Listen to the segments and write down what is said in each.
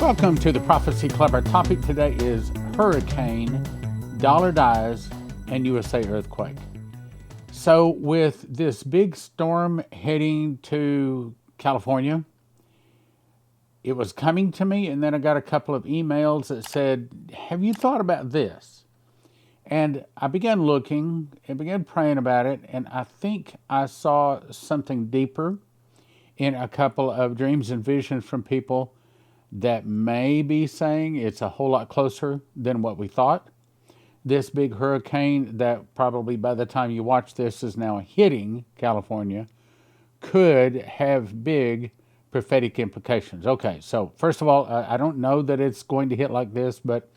Welcome to the Prophecy Club. Our topic today is hurricane, dollar dies, and USA earthquake. So with this big storm heading to California, it was coming to me, and then I got a couple of emails that said, have you thought about this? And I began looking and began praying about it, and I think I saw something deeper in a couple of dreams and visions from people that may be saying it's a whole lot closer than what we thought. This big hurricane that probably by the time you watch this is now hitting California could have big prophetic implications. Okay, so first of all, I don't know that it's going to hit like this, but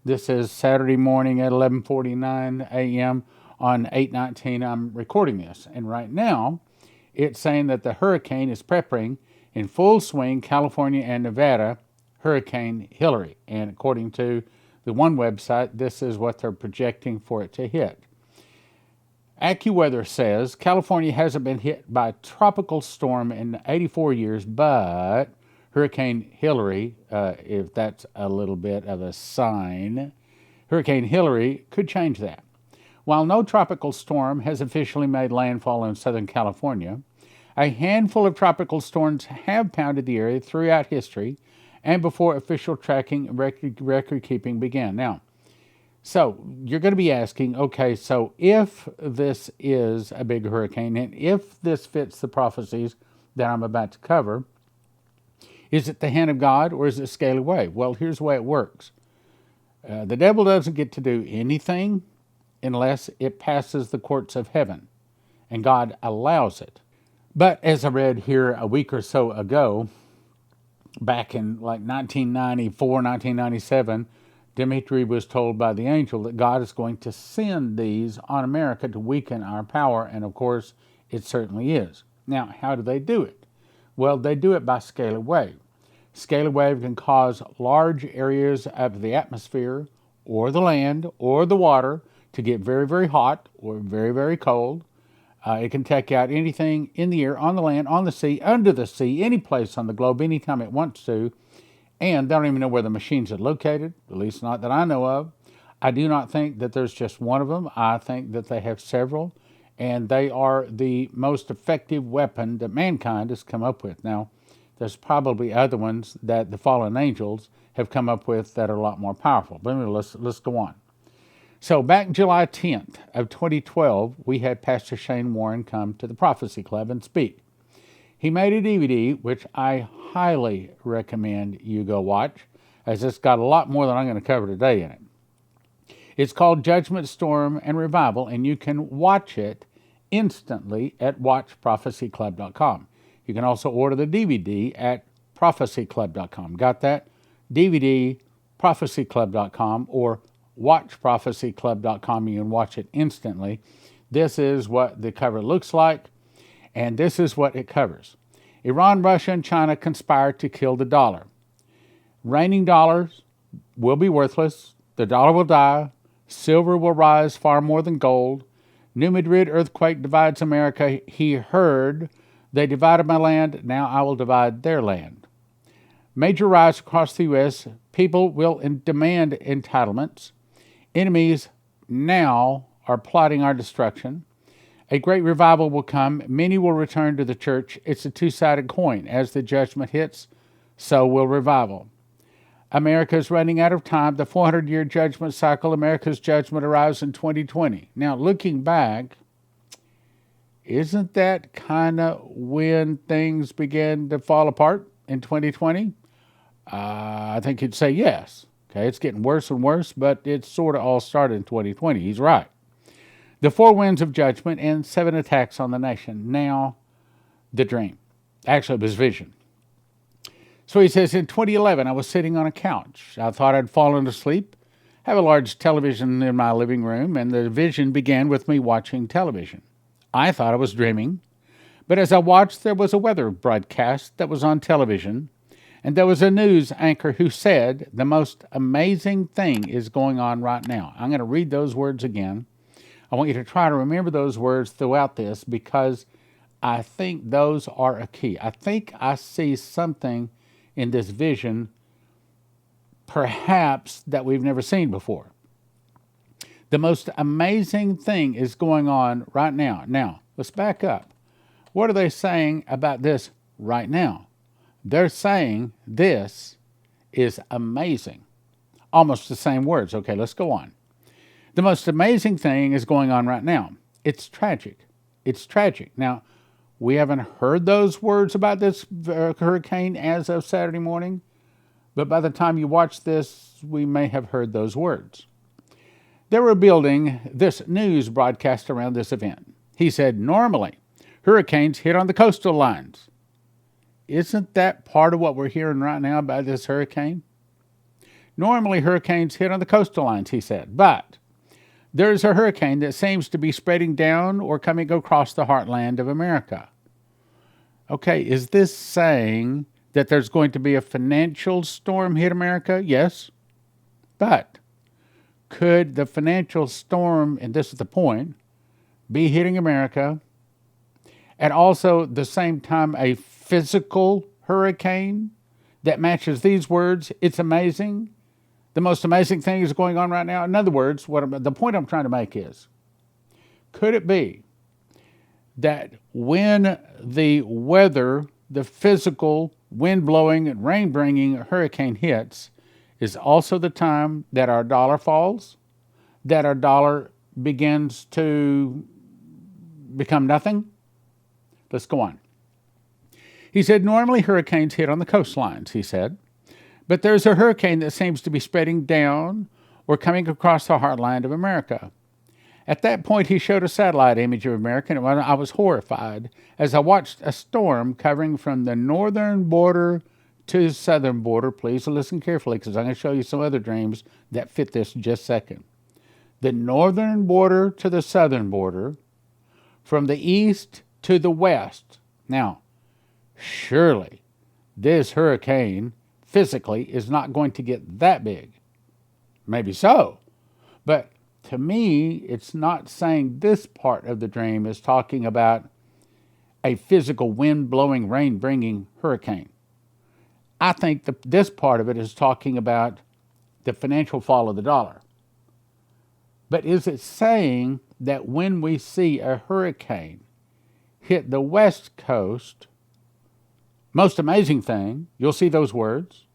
this is Saturday morning at 11:49 a.m. on 8/19. I'm recording this, and right now it's saying that the hurricane is preparing in full swing, California and Nevada, Hurricane Hilary. And according to the one website, this is what they're projecting for it to hit. AccuWeather says California hasn't been hit by a tropical storm in 84 years, but Hurricane Hilary, if that's a little bit of a sign, Hurricane Hilary could change that. While no tropical storm has officially made landfall in Southern California, a handful of tropical storms have pounded the area throughout history and before official tracking and record keeping began. Now, so you're going to be asking, okay, so if this is a big hurricane and if this fits the prophecies that I'm about to cover, is it the hand of God or is it scale away? Well, here's the way it works. The devil doesn't get to do anything unless it passes the courts of heaven, and God allows it. But as I read here a week or so ago, back in like 1994, 1997, Dimitri was told by the angel that God is going to send these on America to weaken our power, and of course, it certainly is. Now, how do they do it? Well, they do it by scalar wave. Scalar wave can cause large areas of the atmosphere or the land or the water to get very, very hot or very, very cold. It can take out anything in the air, on the land, on the sea, under the sea, any place on the globe, anytime it wants to. And they don't even know where the machines are located, at least not that I know of. I do not think that there's just one of them. I think that they have several, and they are the most effective weapon that mankind has come up with. Now, there's probably other ones that the fallen angels have come up with that are a lot more powerful. But anyway, let's go on. So back July 10th of 2012, we had Pastor Shane Warren come to the Prophecy Club and speak. He made a DVD, which I highly recommend you go watch, as it's got a lot more than I'm going to cover today in it. It's called Judgment, Storm, and Revival, and you can watch it instantly at watchprophecyclub.com. You can also order the DVD at prophecyclub.com. Got that? DVD, prophecyclub.com, or watchprophecyclub.com. You can watch it instantly. This is what the cover looks like, and this is what it covers. Iran, Russia, and China conspire to kill the dollar. Raining dollars will be worthless. The dollar will die. Silver will rise far more than gold. New Madrid earthquake divides America. He heard they divided my land. Now I will divide their land. Major rise across the U.S. People will demand entitlements. Enemies now are plotting our destruction. A great revival will come. Many will return to the church. It's a two-sided coin. As the judgment hits, so will revival. America is running out of time. The 400-year judgment cycle, America's judgment arrives in 2020. Now, looking back, isn't that kind of when things began to fall apart in 2020? I think you'd say yes. Okay, it's getting worse and worse, but it sort of all started in 2020. He's right. The 4 winds of judgment and 7 attacks on the nation. Now, the dream. Actually, it was vision. So he says, in 2011, I was sitting on a couch. I thought I'd fallen asleep. I have a large television in my living room, and the vision began with me watching television. I thought I was dreaming, but as I watched, there was a weather broadcast that was on television, and there was a news anchor who said, the most amazing thing is going on right now. I'm going to read those words again. I want you to try to remember those words throughout this, because I think those are a key. I think I see something in this vision perhaps that we've never seen before. The most amazing thing is going on right now. Now, let's back up. What are they saying about this right now? They're saying this is amazing. Almost the same words. Okay, let's go on. The most amazing thing is going on right now. It's tragic. It's tragic. Now, we haven't heard those words about this hurricane as of Saturday morning, but by the time you watch this, we may have heard those words. They were building this news broadcast around this event. He said, normally, hurricanes hit on the coastal lines. Isn't that part of what we're hearing right now about this hurricane? Normally, hurricanes hit on the coastal lines, he said, but there's a hurricane that seems to be spreading down or coming across the heartland of America. Okay, is this saying that there's going to be a financial storm hit America? Yes, but could the financial storm, and this is the point, be hitting America at also the same time a physical hurricane that matches these words? It's amazing. The most amazing thing is going on right now. In other words, the point I'm trying to make is, could it be that when the weather, the physical wind-blowing and rain-bringing hurricane hits, is also the time that our dollar falls, that our dollar begins to become nothing? Let's go on. He said, normally hurricanes hit on the coastlines, he said, but there's a hurricane that seems to be spreading down or coming across the heartland of America. At that point, he showed a satellite image of America, and I was horrified as I watched a storm covering from the northern border to the southern border. Please listen carefully, because I'm going to show you some other dreams that fit this in just a second. The northern border to the southern border, from the east to the west. Now, surely this hurricane physically is not going to get that big. Maybe so. But to me, it's not saying this part of the dream is talking about a physical wind-blowing, rain-bringing hurricane. I think this part of it is talking about the financial fall of the dollar. But is it saying that when we see a hurricane hit the West Coast, most amazing thing, you'll see those words.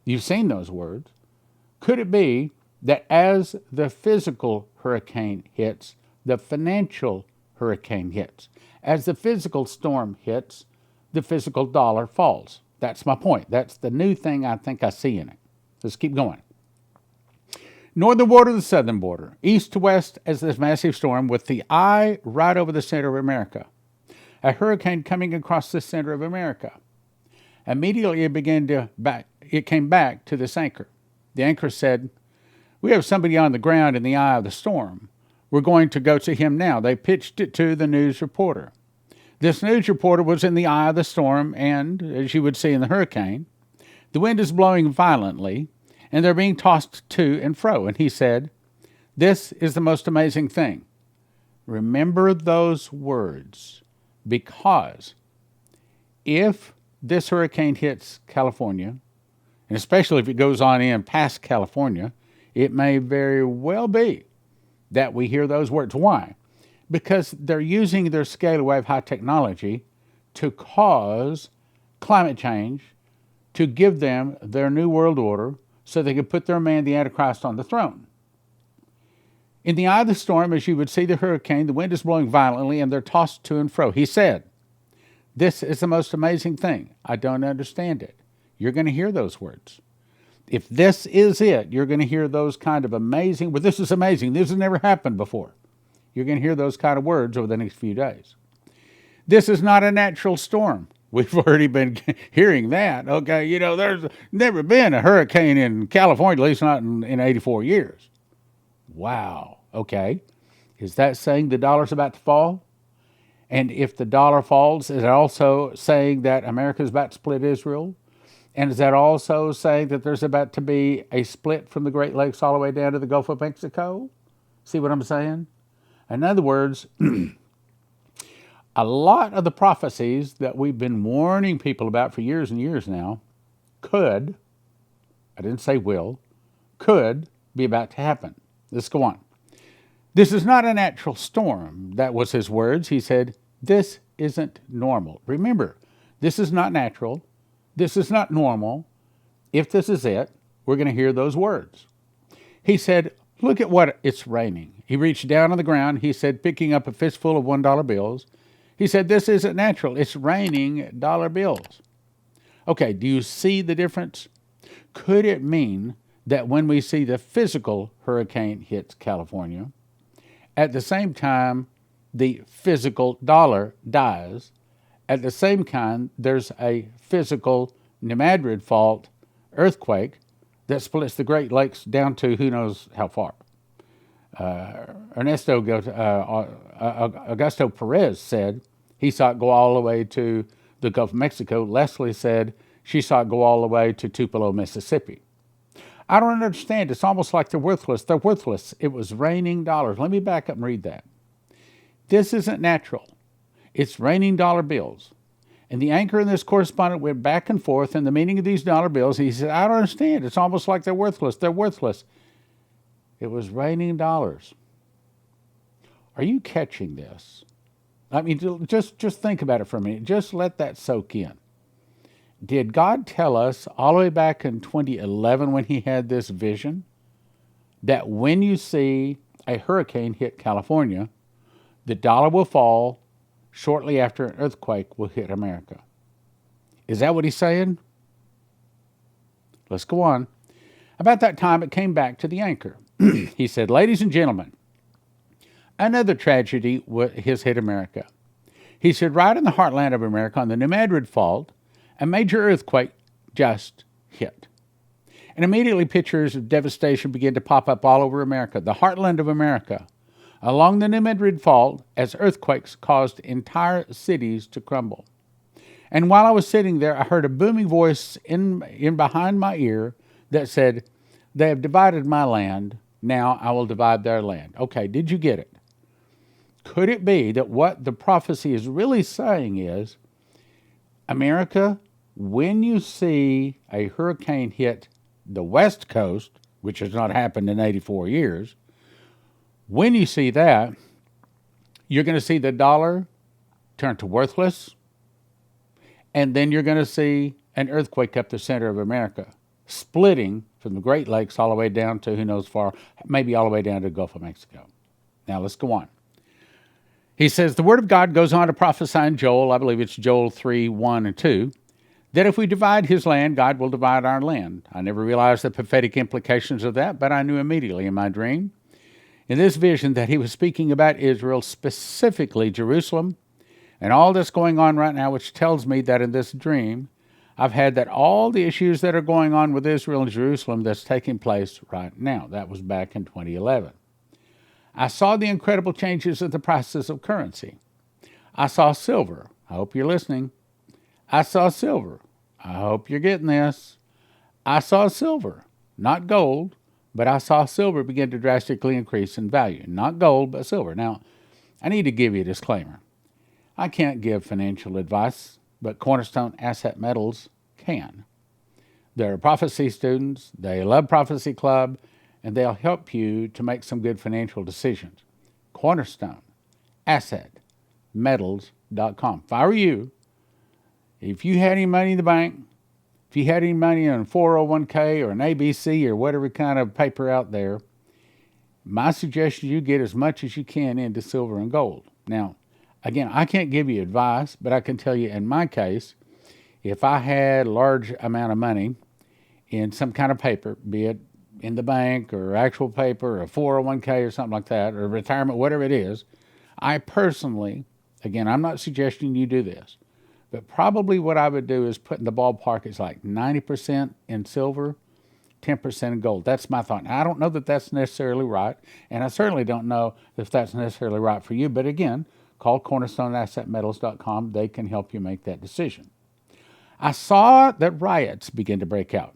You've seen those words. Could it be that as the physical hurricane hits, the financial hurricane hits? As the physical storm hits, the physical dollar falls. That's my point. That's the new thing I think I see in it. Let's keep going. Northern border to the southern border, east to west as this massive storm with the eye right over the center of America. A hurricane coming across the center of America. Immediately it came back to this anchor. The anchor said, "We have somebody on the ground in the eye of the storm. We're going to go to him now." They pitched it to the news reporter. This news reporter was in the eye of the storm, and, as you would see in the hurricane, the wind is blowing violently, and they're being tossed to and fro. And he said, "This is the most amazing thing." Remember those words, because if this hurricane hits California, and especially if it goes on in past California, it may very well be that we hear those words. Why? Because they're using their scalar wave high technology to cause climate change, to give them their new world order so they could put their man, the Antichrist, on the throne. In the eye of the storm, as you would see the hurricane, the wind is blowing violently and they're tossed to and fro. He said, "This is the most amazing thing. I don't understand it." You're going to hear those words. If this is it, you're going to hear those kind of amazing, well, this is amazing. This has never happened before. You're going to hear those kind of words over the next few days. This is not a natural storm. We've already been hearing that. Okay, there's never been a hurricane in California, at least not in 84 years. Wow. Okay. Is that saying the dollar's about to fall? And if the dollar falls, is it also saying that America is about to split Israel? And is that also saying that there's about to be a split from the Great Lakes all the way down to the Gulf of Mexico? See what I'm saying? In other words, a lot of the prophecies that we've been warning people about for years and years now could I didn't say will, could be about to happen. Let's go on. This is not a natural storm. That was his words. He said, this isn't normal. Remember, this is not natural. This is not normal. If this is it, we're going to hear those words. He said, look at what it's raining. He reached down on the ground. He said, picking up a fistful of $1 bills. He said, this isn't natural. It's raining dollar bills. Okay, do you see the difference? Could it mean that when we see the physical hurricane hits California, at the same time the physical dollar dies, at the same time there's a physical Nemadrid fault earthquake that splits the Great Lakes down to who knows how far? Augusto Perez said he saw it go all the way to the Gulf of Mexico. Leslie said she saw it go all the way to Tupelo, Mississippi. I don't understand. It's almost like they're worthless. They're worthless. It was raining dollars. Let me back up and read that. This isn't natural. It's raining dollar bills. And the anchor and this correspondent went back and forth in the meaning of these dollar bills. He said, I don't understand. It's almost like they're worthless. They're worthless. It was raining dollars. Are you catching this? I mean, just think about it for a minute. Just let that soak in. Did God tell us all the way back in 2011 when he had this vision that when you see a hurricane hit California, the dollar will fall shortly after an earthquake will hit America? Is that what he's saying? Let's go on. About that time, it came back to the anchor. He said, ladies and gentlemen, another tragedy has hit America. He said, right in the heartland of America, on the Nemadrid Fault, a major earthquake just hit. And immediately pictures of devastation began to pop up all over America, the heartland of America, along the Nemadrid Fault, as earthquakes caused entire cities to crumble. And while I was sitting there, I heard a booming voice in behind my ear that said, they have divided my land, now I will divide their land. Okay, did you get it? Could it be that what the prophecy is really saying is, America, when you see a hurricane hit the West Coast, which has not happened in 84 years, when you see that, you're going to see the dollar turn to worthless, and then you're going to see an earthquake up the center of America, splitting from the Great Lakes all the way down to who knows far, maybe all the way down to the Gulf of Mexico. Now let's go on. He says, the word of God goes on to prophesy in Joel, I believe it's Joel 3, 1 and 2, that if we divide his land, God will divide our land. I never realized the prophetic implications of that, but I knew immediately in my dream, in this vision, that he was speaking about Israel, specifically Jerusalem, and all that's going on right now, which tells me that in this dream, I've had that all the issues that are going on with Israel and Jerusalem that's taking place right now. That was back in 2011. I saw the incredible changes in the prices of currency. I saw silver. I hope you're listening. I saw silver. I hope you're getting this. I saw silver, not gold, but I saw silver begin to drastically increase in value. Not gold, but silver. Now, I need to give you a disclaimer. I can't give financial advice, but Cornerstone Asset Metals can. They're prophecy students. They love Prophecy Club, and they'll help you to make some good financial decisions. Cornerstone Asset Metals.com. If I were you, if you had any money in the bank, if you had any money in a 401k or an ABC or whatever kind of paper out there, my suggestion is you get as much as you can into silver and gold. Now, again, I can't give you advice, but I can tell you in my case, if I had a large amount of money in some kind of paper, be it in the bank or actual paper or a 401k or something like that, or retirement, whatever it is, I personally, again, I'm not suggesting you do this, but probably what I would do is put in the ballpark is like 90% in silver, 10% in gold. That's my thought. Now, I don't know that that's necessarily right, and I certainly don't know if that's necessarily right for you, but again, call CornerstoneAssetMetals.com. They can help you make that decision. I saw that riots begin to break out.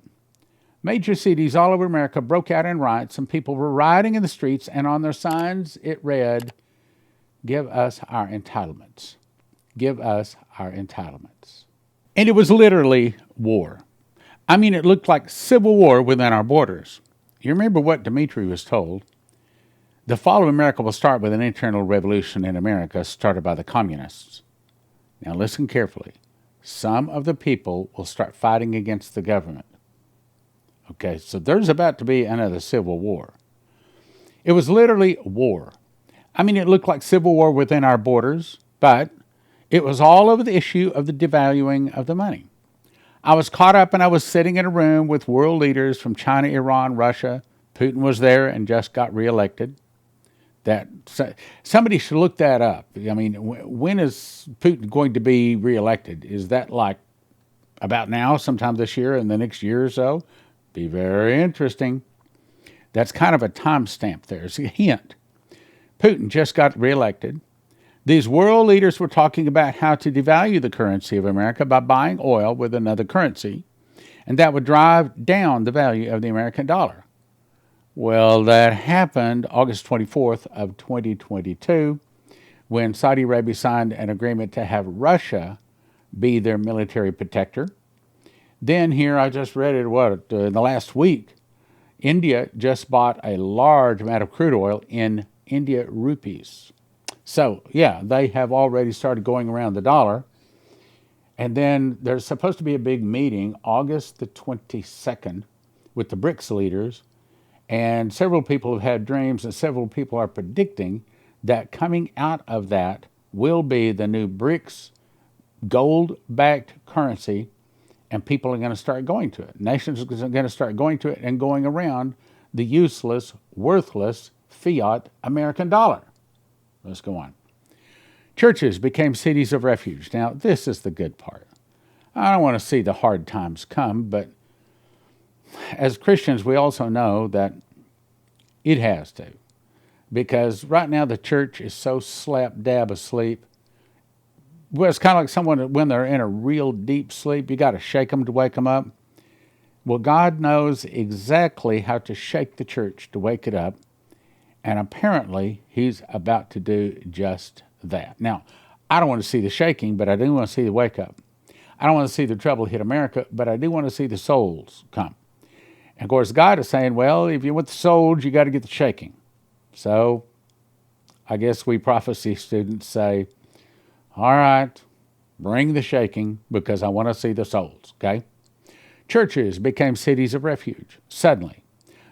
Major cities all over America broke out in riots, and people were rioting in the streets, and on their signs it read, "Give us our entitlements. Give us our entitlements." And it was literally war. I mean, it looked like civil war within our borders. You remember what Dmitri was told? The fall of America will start with an internal revolution in America started by the communists. Now listen carefully. Some of the people will start fighting against the government. Okay, so there's about to be another civil war. It was literally war. I mean, it looked like civil war within our borders, but it was all over the issue of the devaluing of the money. I was caught up and I was sitting in a room with world leaders from China, Iran, Russia. Putin was there and just got reelected. That somebody should look that up. I mean, when is Putin going to be reelected? Is that like about now, sometime this year, in the next year or so? Be very interesting. That's kind of a timestamp there. It's a hint. Putin just got reelected. These world leaders were talking about how to devalue the currency of America by buying oil with another currency, and that would drive down the value of the American dollar. Well, that happened August 24th of 2022 when Saudi Arabia signed an agreement to have Russia be their military protector. Then here, I just read it, in the last week, India just bought a large amount of crude oil in India rupees. So, yeah, they have already started going around the dollar. And then there's supposed to be a big meeting August the 22nd with the BRICS leaders. And several people have had dreams, and several people are predicting that coming out of that will be the new BRICS gold-backed currency, and people are going to start going to it. Nations are going to start going to it and going around the useless, worthless fiat American dollar. Let's go on. Churches became cities of refuge. Now, this is the good part. I don't want to see the hard times come, but as Christians, we also know that it has to. Because right now the church is so slap dab asleep. Well, it's kind of like someone when they're in a real deep sleep, you got to shake them to wake them up. Well, God knows exactly how to shake the church to wake it up. And apparently, he's about to do just that. Now, I don't want to see the shaking, but I do want to see the wake up. I don't want to see the trouble hit America, but I do want to see the souls come. And of course, God is saying, well, if you want the souls, you got to get the shaking. So I guess we prophecy students say, all right, bring the shaking because I want to see the souls, okay? Churches became cities of refuge. Suddenly,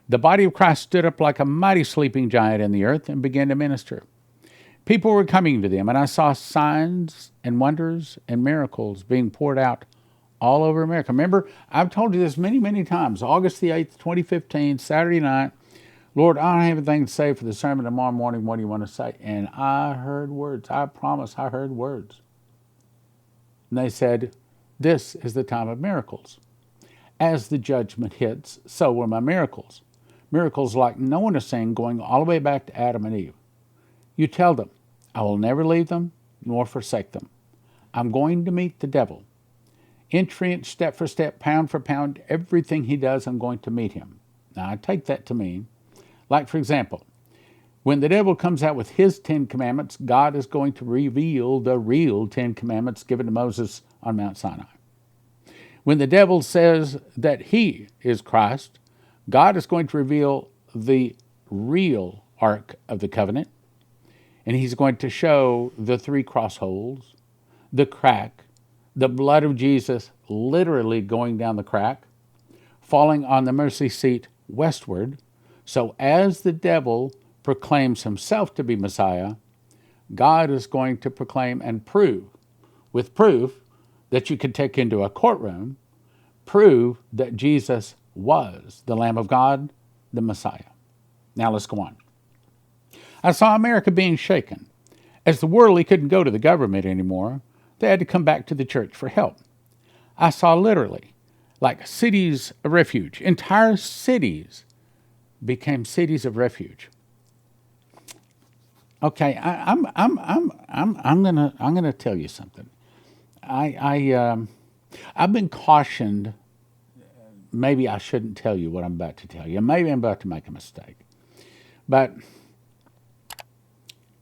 the body of Christ stood up like a mighty sleeping giant in the earth and began to minister. People were coming to them, and I saw signs and wonders and miracles being poured out all over America. Remember, I've told you this many, many times. August the 8th, 2015, Saturday night. Lord, I don't have anything to say for the sermon tomorrow morning. What do you want to say? And I heard words. I promise I heard words. And they said, this is the time of miracles. As the judgment hits, so were my miracles. Miracles like no one has seen going all the way back to Adam and Eve. You tell them, I will never leave them nor forsake them. I'm going to meet the devil. Inch for inch, step for step, pound for pound, everything he does, I'm going to meet him. Now, I take that to mean, like, for example, when the devil comes out with his 10 commandments, God is going to reveal the real 10 commandments given to Moses on Mount Sinai. When the devil says that he is Christ, God is going to reveal the real Ark of the Covenant, and he's going to show the 3 cross holes, the crack, the blood of Jesus literally going down the crack, falling on the mercy seat westward. So as the devil proclaims himself to be Messiah, God is going to proclaim and prove, with proof that you can take into a courtroom, prove that Jesus was the Lamb of God, the Messiah. Now let's go on. I saw America being shaken. As the worldly couldn't go to the government anymore, they had to come back to the church for help. I saw literally, like cities of refuge, entire cities became cities of refuge. Okay, I'm gonna tell you something. I've been cautioned. Maybe I shouldn't tell you what I'm about to tell you. Maybe I'm about to make a mistake. But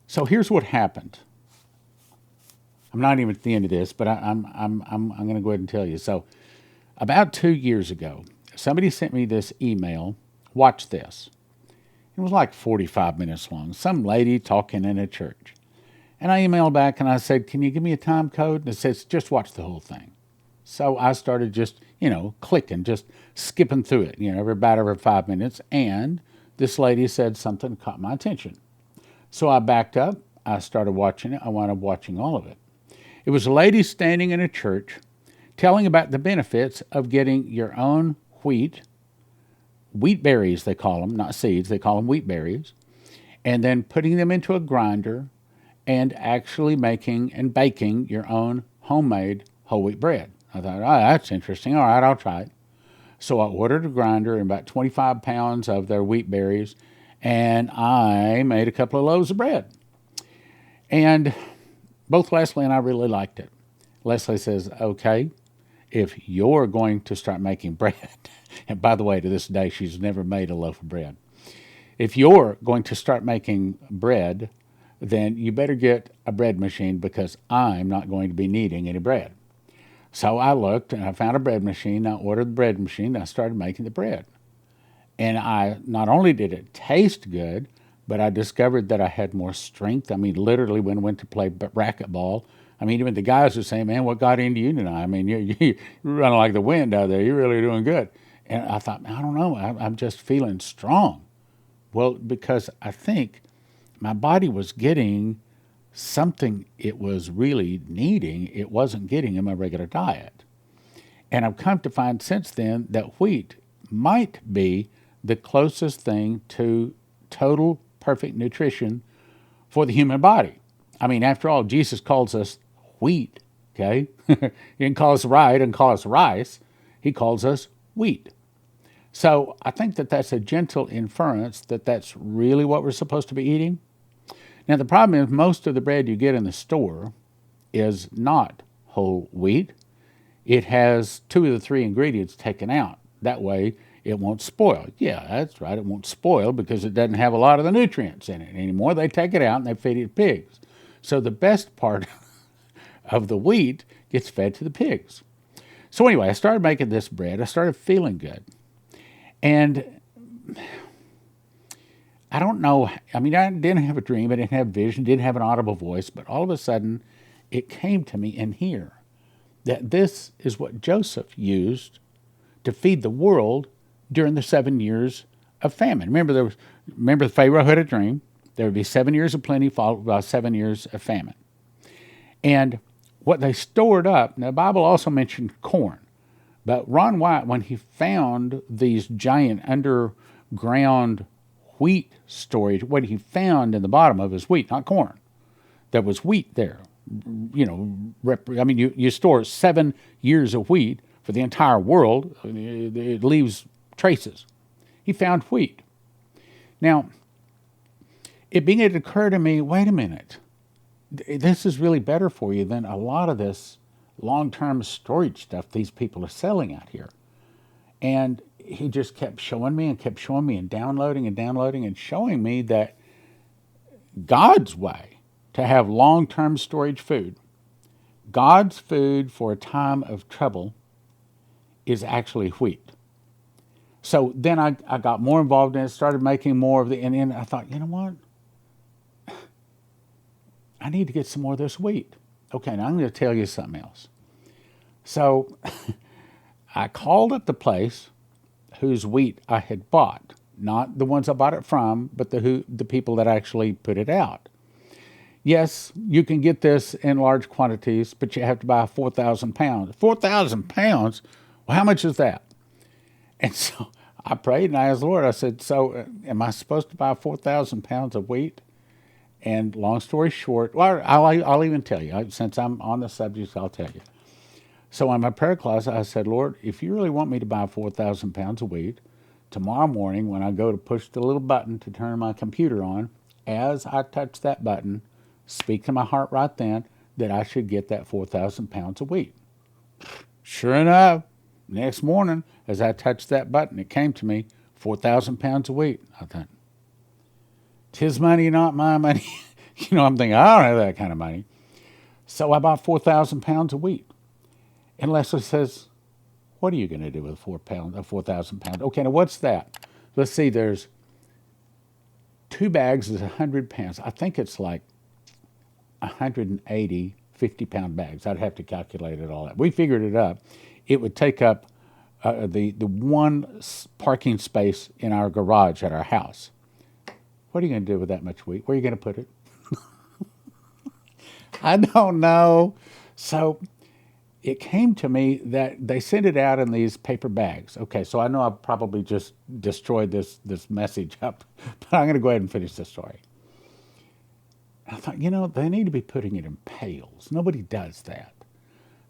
so here's what happened. I'm not even at the end of this, but I'm going to go ahead and tell you. So About 2 years ago, somebody sent me this email. Watch this. It was like 45 minutes long. Some lady talking in a church. And I emailed back and I said, can you give me a time code? And it says, just watch the whole thing. So I started just, clicking, just skipping through it, about every 5 minutes. And this lady said something that caught my attention. So I backed up. I started watching it. I wound up watching all of it. It was a lady standing in a church telling about the benefits of getting your own wheat berries, they call them, not seeds, they call them wheat berries, and then putting them into a grinder and actually making and baking your own homemade whole wheat bread. I thought, oh, that's interesting. All right, I'll try it. So I ordered a grinder and about 25 pounds of their wheat berries, and I made a couple of loaves of bread. And both Leslie and I really liked it. Leslie says, okay, if you're going to start making bread, and by the way, to this day, she's never made a loaf of bread. If you're going to start making bread, then you better get a bread machine because I'm not going to be needing any bread. So I looked and I found a bread machine. I ordered the bread machine. And I started making the bread. And I not only did it taste good, but I discovered that I had more strength. I mean, literally when I went to play racquetball, even the guys were saying, man, what got into you tonight? You're running like the wind out there. You're really doing good. And I thought, I don't know. I'm just feeling strong. Well, because I think my body was getting something it was really needing. It wasn't getting in my regular diet. And I've come to find since then that wheat might be the closest thing to total perfect nutrition for the human body. After all, Jesus calls us wheat, okay? He didn't call us rye, didn't call us rice. He calls us wheat. So I think that that's a gentle inference that that's really what we're supposed to be eating. Now, the problem is most of the bread you get in the store is not whole wheat. It has 2 of the 3 ingredients taken out. That way, it won't spoil. Yeah, that's right. It won't spoil because it doesn't have a lot of the nutrients in it anymore. They take it out and they feed it to pigs. So the best part of the wheat gets fed to the pigs. So anyway, I started making this bread. I started feeling good. And I don't know. I didn't have a dream. I didn't have vision, didn't have an audible voice. But all of a sudden, it came to me in here that this is what Joseph used to feed the world during the 7 years of famine. Remember Pharaoh had a dream. There would be 7 years of plenty followed by 7 years of famine. And what they stored up, now the Bible also mentioned corn. But Ron White, when he found these giant underground wheat storage, what he found in the bottom of is wheat, not corn. There was wheat there. You store 7 years of wheat for the entire world. It leaves traces. He found wheat. Now, it began to occur to me, wait a minute. This is really better for you than a lot of this long-term storage stuff these people are selling out here. And he just kept showing me and downloading and showing me that God's way to have long-term storage food, God's food for a time of trouble, is actually wheat. So then I got more involved in it, started making more of and then I thought, you know what? I need to get some more of this wheat. Okay, now I'm going to tell you something else. So I called up the place whose wheat I had bought, not the ones I bought it from, but the people that actually put it out. Yes, you can get this in large quantities, but you have to buy 4,000 pounds. 4,000 pounds? Well, how much is that? And so I prayed and I asked the Lord, I said, so am I supposed to buy 4,000 pounds of wheat? And long story short, well, I'll even tell you. Since I'm on the subject, I'll tell you. So in my prayer closet, I said, Lord, if you really want me to buy 4,000 pounds of wheat, tomorrow morning when I go to push the little button to turn my computer on, as I touch that button, speak to my heart right then that I should get that 4,000 pounds of wheat. Sure enough, next morning, as I touched that button, it came to me, 4,000 pounds of wheat. I thought, 'tis money, not my money. I'm thinking, I don't have that kind of money. So I bought 4,000 pounds of wheat. And Leslie says, what are you going to do with 4,000 pounds? Okay, now what's that? Let's see, there's 2 bags is 100 pounds. I think it's like 180 50-pound bags. I'd have to calculate it all out. We figured it up. It would take up the one parking space in our garage at our house. What are you going to do with that much wheat? Where are you going to put it? I don't know. So it came to me that they sent it out in these paper bags. Okay, so I know I probably just destroyed this message up, but I'm going to go ahead and finish the story. I thought, they need to be putting it in pails. Nobody does that.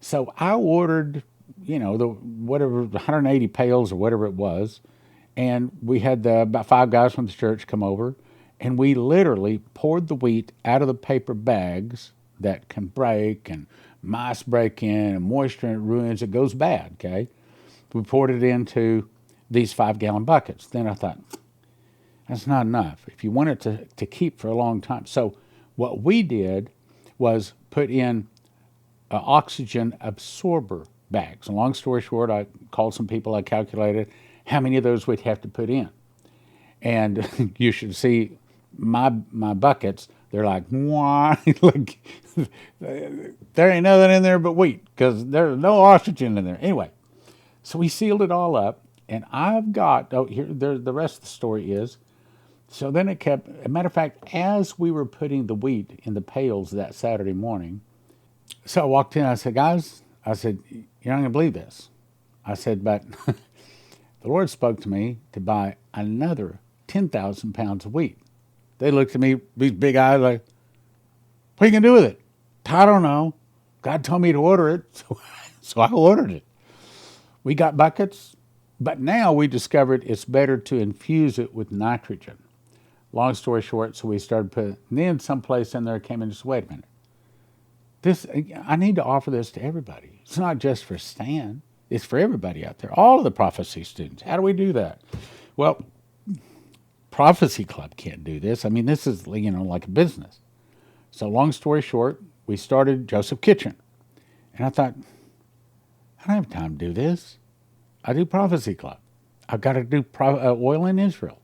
So I ordered, the 180 pails or whatever it was, and we had about 5 guys from the church come over, and we literally poured the wheat out of the paper bags that can break, and mice break in, and moisture and it ruins, it goes bad, okay? We poured it into these 5-gallon buckets. Then I thought, that's not enough. If you want it to keep for a long time. So what we did was put in oxygen absorber bags. And long story short, I called some people, I calculated how many of those we'd have to put in. And you should see my buckets. They're like, why? Look, there ain't nothing in there but wheat because there's no oxygen in there. Anyway, so we sealed it all up, and I've got, the rest of the story is, so then it kept, as a matter of fact, as we were putting the wheat in the pails that Saturday morning, so I walked in, I said, guys, you're not going to believe this. I said, but the Lord spoke to me to buy another 10,000 pounds of wheat. They looked at me, these big eyes, like, what are you going to do with it? I don't know. God told me to order it, so I ordered it. We got buckets, but now we discovered it's better to infuse it with nitrogen. Long story short, so we started putting, then someplace in there came in and said, wait a minute. I need to offer this to everybody. It's not just for Stan. It's for everybody out there, all of the prophecy students. How do we do that? Well, Prophecy Club can't do this. I mean, this is, like a business. So long story short, we started Joseph Kitchen. And I thought, I don't have time to do this. I do Prophecy Club. I've got to do oil in Israel.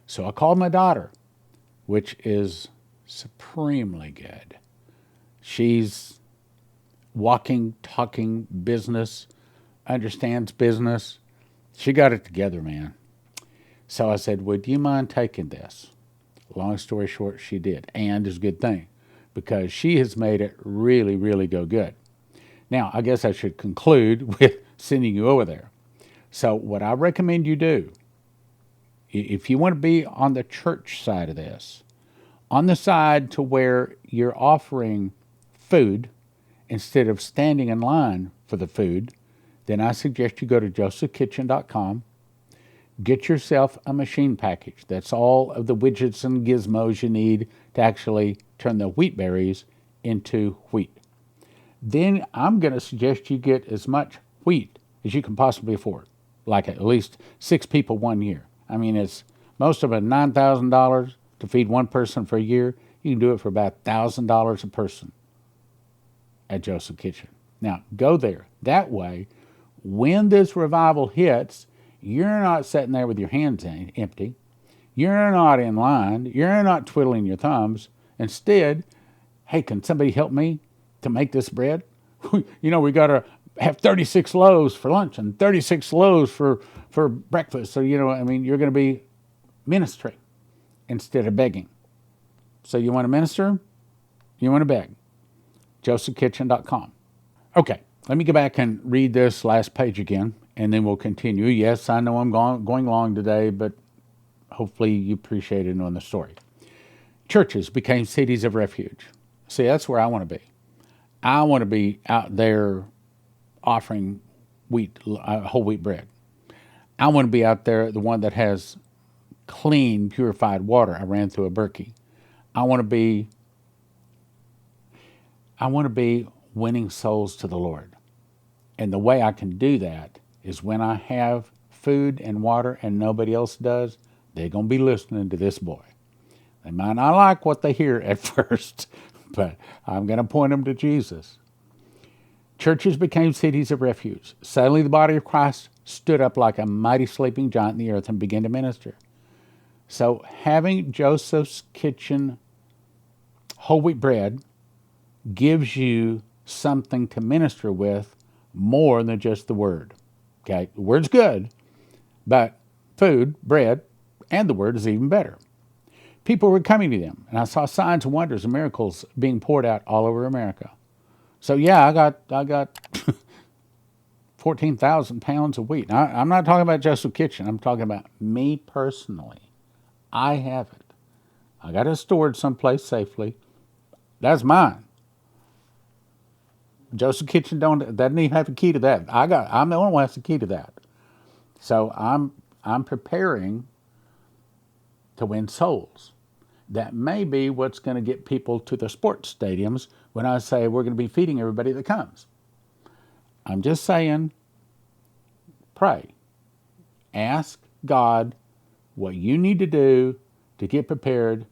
So I called my daughter, which is supremely good. She's walking, talking business, understands business. She got it together, man. So I said, would you mind taking this? Long story short, she did. And it's a good thing because she has made it really, really go good. Now, I guess I should conclude with sending you over there. So what I recommend you do, if you want to be on the church side of this, on the side to where you're offering food instead of standing in line for the food, then I suggest you go to josephkitchen.com. Get yourself a machine package. That's all of the widgets and gizmos you need to actually turn the wheat berries into wheat. Then I'm going to suggest you get as much wheat as you can possibly afford, like at least 6 people 1 year. I mean, it's most of it $9,000 to feed one person for a year. You can do it for about $1,000 a person at Joseph Kitchen. Now, go there. That way, when this revival hits, you're not sitting there with your hands empty. You're not in line. You're not twiddling your thumbs. Instead, hey, can somebody help me to make this bread? We got to have 36 loaves for lunch and 36 loaves for breakfast. So, you're going to be ministering instead of begging. So you want to minister? You want to beg? josephkitchen.com. Okay, let me go back and read this last page again, and then we'll continue. Yes, I know I'm going long today, but hopefully you appreciated knowing the story. Churches became cities of refuge. See, that's where I want to be. I want to be out there offering whole wheat bread. I want to be out there, the one that has clean, purified water. I ran through a Berkey. I want to be winning souls to the Lord. And the way I can do that is when I have food and water and nobody else does, they're going to be listening to this boy. They might not like what they hear at first, but I'm going to point them to Jesus. Churches became cities of refuge. Suddenly the body of Christ stood up like a mighty sleeping giant in the earth and began to minister. So having Joseph's Kitchen whole wheat bread gives you something to minister with more than just the word. Okay, the word's good, but food, bread, and the word is even better. People were coming to them, and I saw signs and wonders and miracles being poured out all over America. So yeah, I got 14,000 pounds of wheat. Now, I'm not talking about Joseph Kitchen. I'm talking about me personally. I have it. I got it stored someplace safely. That's mine. Joseph Kitchen doesn't even have a key to that. I'm the only one who has the key to that. So I'm preparing to win souls. That may be what's going to get people to the sports stadiums when I say we're going to be feeding everybody that comes. I'm just saying, pray. Ask God what you need to do to get prepared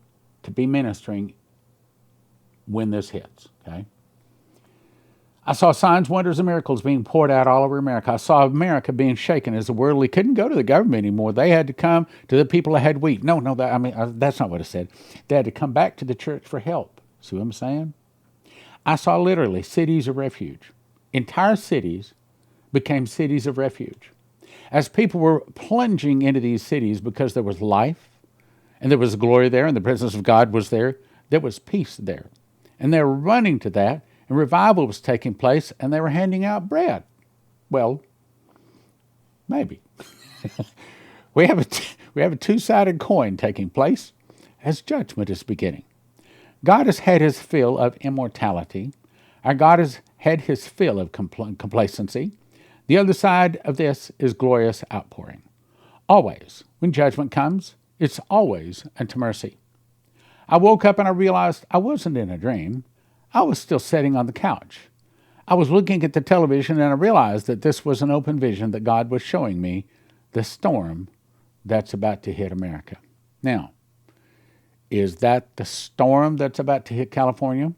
to be ministering when this hits, okay? I saw signs, wonders, and miracles being poured out all over America. I saw America being shaken as the worldly couldn't go to the government anymore. They had to come to the people that had wheat. That's not what it said. They had to come back to the church for help. See what I'm saying? I saw literally cities of refuge. Entire cities became cities of refuge. As people were plunging into these cities because there was life, and there was glory there, and the presence of God was there, there was peace there. And they were running to that, and revival was taking place, and they were handing out bread. Well, maybe. we have a two-sided coin taking place as judgment is beginning. God has had his fill of immortality. Our God has had his fill of complacency. The other side of this is glorious outpouring. Always, when judgment comes, it's always unto mercy. I woke up and I realized I wasn't in a dream. I was still sitting on the couch. I was looking at the television and I realized that this was an open vision that God was showing me the storm that's about to hit America. Now, is that the storm that's about to hit California?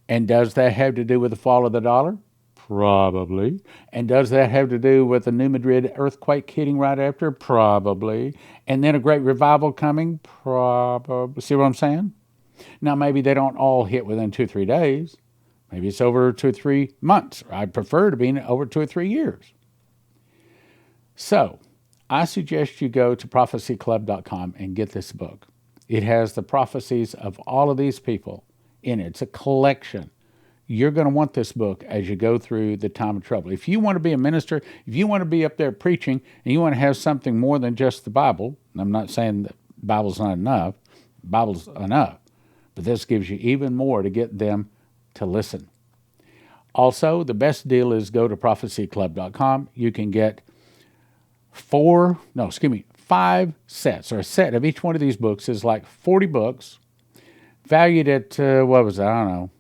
And does that have to do with the fall of the dollar? Probably. And does that have to do with the New Madrid earthquake hitting right after? Probably. And then a great revival coming? Probably. See what I'm saying? Now, maybe they don't all hit within 2 or 3 days. Maybe it's over 2 or 3 months. I'd prefer to be over 2 or 3 years. So, I suggest you go to prophecyclub.com and get this book. It has the prophecies of all of these people in it. It's a collection. You're going to want this book as you go through the time of trouble. If you want to be a minister, if you want to be up there preaching, and you want to have something more than just the Bible, and I'm not saying that the Bible's not enough, the Bible's enough, but this gives you even more to get them to listen. Also, the best deal is go to prophecyclub.com. You can get 5 sets, or a set of each one of these books is like 40 books, valued at, I don't know.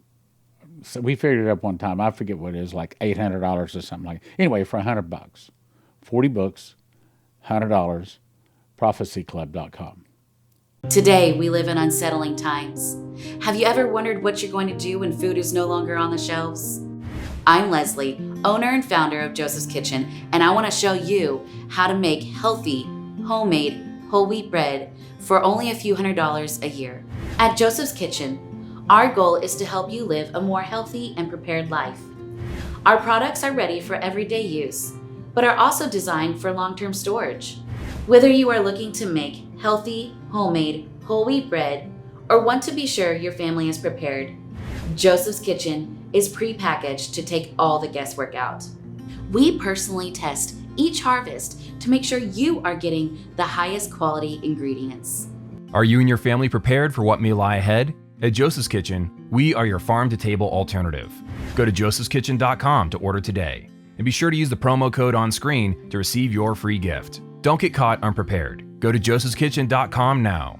So we figured it up one time. I forget what it is, like $800 or something like that. Anyway, for $100, 40 books, $100, prophecyclub.com. Today, we live in unsettling times. Have you ever wondered what you're going to do when food is no longer on the shelves? I'm Leslie, owner and founder of Joseph's Kitchen, and I want to show you how to make healthy, homemade, whole wheat bread for only a few $100s a year. At Joseph's Kitchen, our goal is to help you live a more healthy and prepared life. Our products are ready for everyday use, but are also designed for long-term storage. Whether you are looking to make healthy, homemade, whole wheat bread, or want to be sure your family is prepared, Joseph's Kitchen is pre-packaged to take all the guesswork out. We personally test each harvest to make sure you are getting the highest quality ingredients. Are you and your family prepared for what may lie ahead? At Joseph's Kitchen, we are your farm-to-table alternative. Go to josephskitchen.com to order today. And be sure to use the promo code on screen to receive your free gift. Don't get caught unprepared. Go to josephskitchen.com now.